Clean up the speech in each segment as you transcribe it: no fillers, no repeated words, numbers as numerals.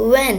when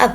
up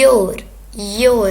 your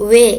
way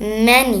many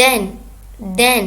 then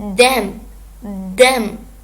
them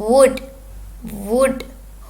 would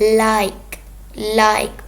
like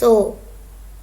so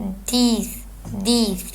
these